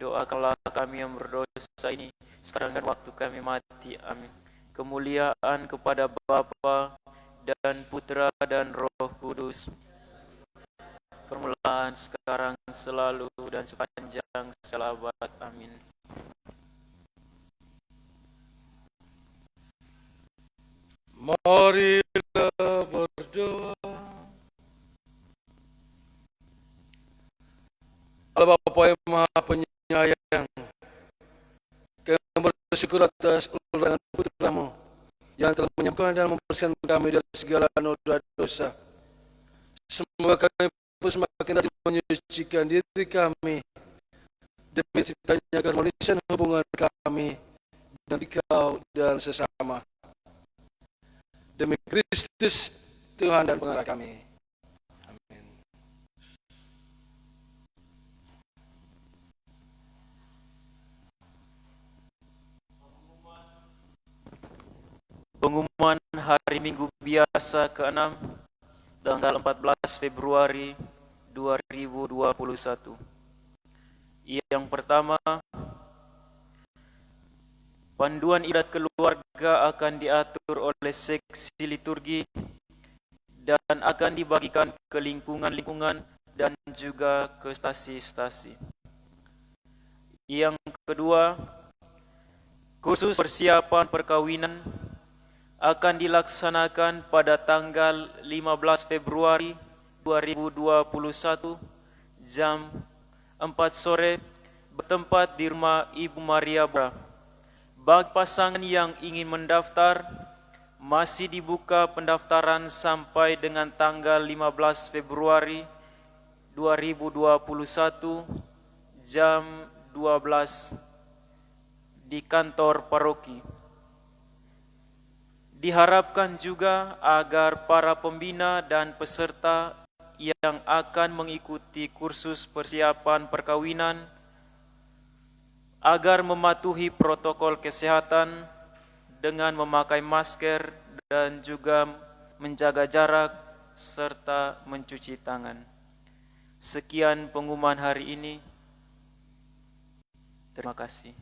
doakanlah kami yang berdosa ini sekarang dan waktu kami mati. Amin. Kemuliaan kepada Bapa dan Putra dan Roh Kudus, permulaan, sekarang, selalu, dan sepanjang segala abad. Amin. Marilah berdoa. Allah Bapa yang Maha Penyayang, kami bersyukur atas ulanan putra-Mu yang telah menyembuhkan dan membersihkan kami dari segala noda dosa. Semoga kami pun semakin rajin menyucikan diri kami demi terciptanya keharmonisan hubungan kami dengan Engkau dan sesama. Demi Kristus Tuhan dan pengarah kami. Amin. Pengumuman hari Minggu biasa ke-6 tanggal 14 Februari 2021. Yang pertama, panduan ibadat keluarga akan diatur oleh seksi liturgi dan akan dibagikan ke lingkungan-lingkungan dan juga ke stasi-stasi. Yang kedua, kursus persiapan perkawinan akan dilaksanakan pada tanggal 15 Februari 2021 jam 4 sore bertempat di rumah Ibu Maria Bra. Bagi pasangan yang ingin mendaftar, masih dibuka pendaftaran sampai dengan tanggal 15 Februari 2021 jam 12 di kantor paroki. Diharapkan juga agar para pembina dan peserta yang akan mengikuti kursus persiapan perkawinan agar mematuhi protokol kesehatan dengan memakai masker dan juga menjaga jarak serta mencuci tangan. Sekian pengumuman hari ini. Terima kasih.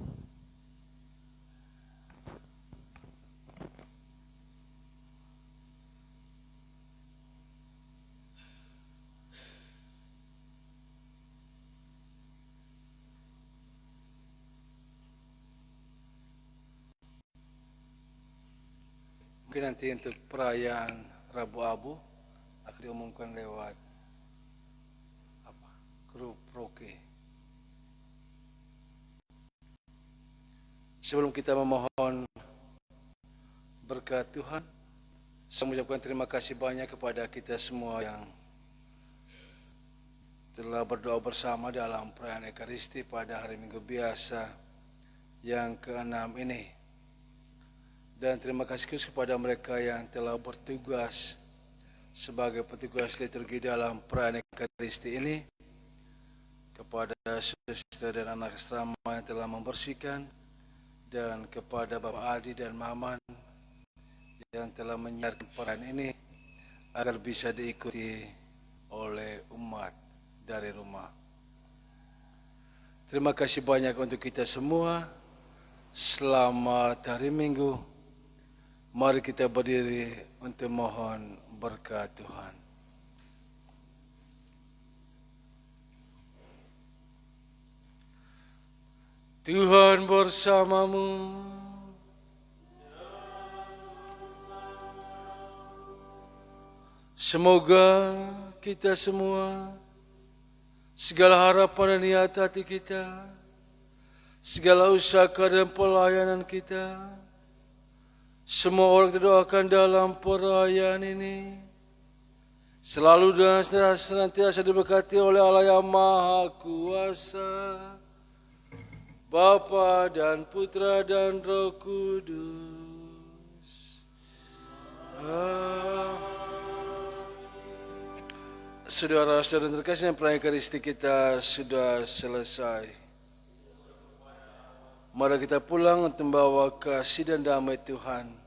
Mungkin nanti untuk perayaan Rabu Abu akan diumumkan lewat grup Roke. Sebelum kita memohon berkat Tuhan, saya mengucapkan terima kasih banyak kepada kita semua yang telah berdoa bersama dalam perayaan Ekaristi pada hari Minggu biasa yang ke-6 ini. Dan terima kasih kepada mereka yang telah bertugas sebagai petugas liturgi dalam perayaan Ekaristi ini, kepada suster dan anak asrama yang telah membersihkan, dan kepada Bapak Adi dan Maman yang telah menyiarkan perayaan ini agar bisa diikuti oleh umat dari rumah. Terima kasih banyak untuk kita semua. Selamat hari Minggu. Mari kita berdiri untuk mohon berkat Tuhan. Tuhan bersamamu. Semoga kita semua, segala harapan dan niat hati kita, segala usaha dan pelayanan kita, semua orang terdoakan dalam perayaan ini selalu dan senantiasa diberkati oleh Allah yang Maha Kuasa, Bapa dan Putra dan Roh Kudus. Saudara-saudara terkasih, perayaan Ekaristi kita sudah selesai. Mari kita pulang untuk membawa kasih dan damai Tuhan.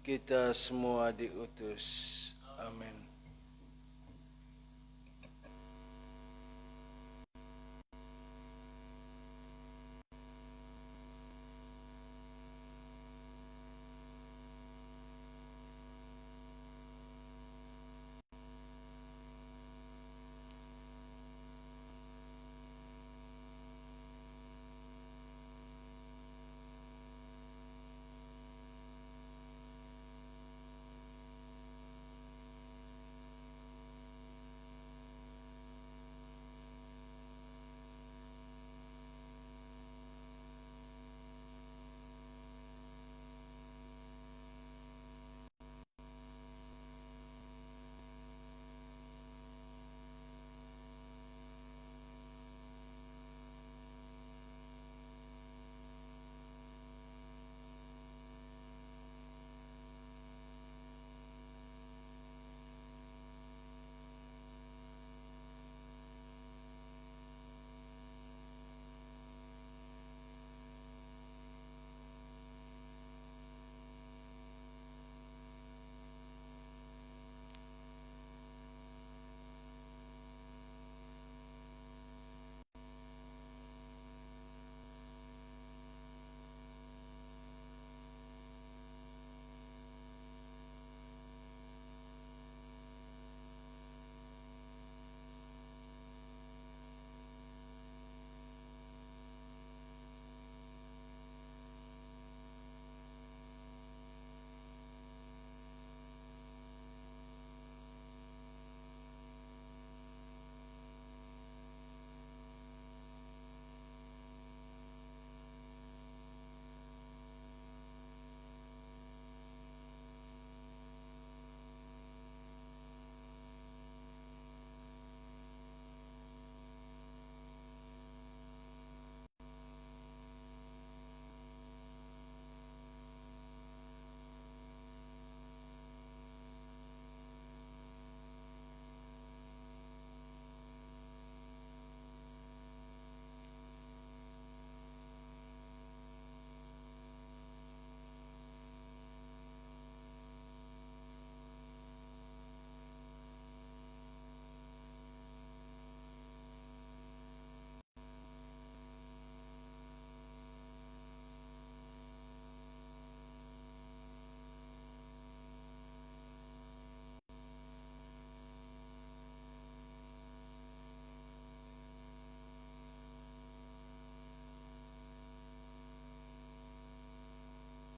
Kita semua diutus. Amin.